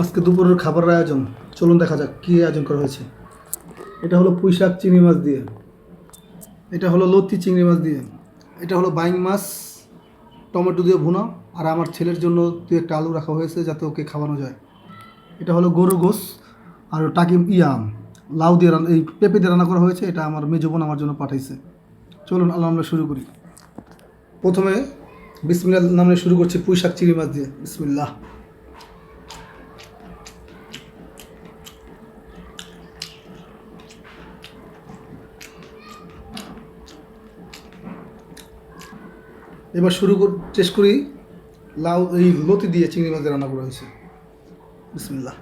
আজকে দুপুরের খাবারের আয়োজন, চলুন দেখা যাক কী আয়োজন করা হয়েছে। এটা হলো পুঁই শাক চিংড়ি মাছ দিয়ে, এটা হলো লতি চিংড়ি মাছ দিয়ে, এটা হলো বাইং মাছ টমেটো দিয়ে ভুনা, আর আমার ছেলের জন্য দু একটা আলু রাখা হয়েছে যাতে ওকে খাওয়ানো যায়। এটা হলো গরুর গোস আর টাকি লাউ দিয়ে এই পেঁপে দিয়ে রান্না করা হয়েছে। এটা আমার মেজো বোন আমার জন্য পাঠাইছে। চলুন আল্লাহ আমরা শুরু করি। প্রথমে বিসমিল্লাহ নামে শুরু করছি পুঁই শাক চিংড়ি মাছ দিয়ে। বিসমিল্লাহ। এবার চেষ্টা করি লাউ এই লতি দিয়ে চিংড়ি মাছ দিয়ে রান্না করা হয়েছে। বিসমিল্লাহ।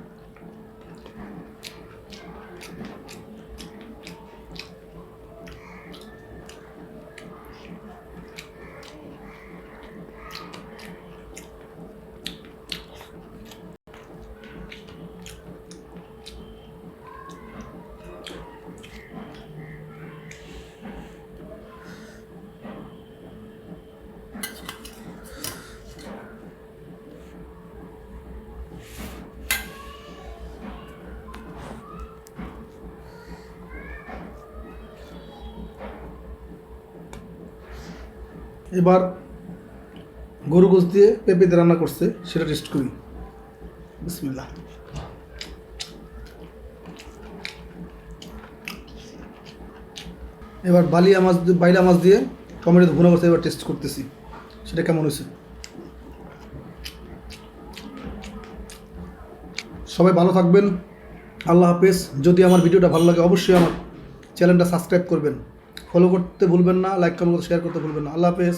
এবার গরু গোশ দিয়ে পেঁপে দিয়ে রান্না করছে, সেটা টেস্ট করি। বিসমিল্লাহ। এবার বাইলা মাছ দিয়ে টমেটো ভুনা করতে এবার টেস্ট করতেছি, সেটা কেমন হয়েছে। সবাই ভালো থাকবেন, আল্লাহ হাফেজ। যদি আমার ভিডিওটা ভালো লাগে অবশ্যই আমার চ্যানেলটা সাবস্ক্রাইব করবেন, ফলো করতে ভুলবেন না, লাইক কমেন্ট শেয়ার করতে ভুলবেন না। আল্লাহ হাফেজ।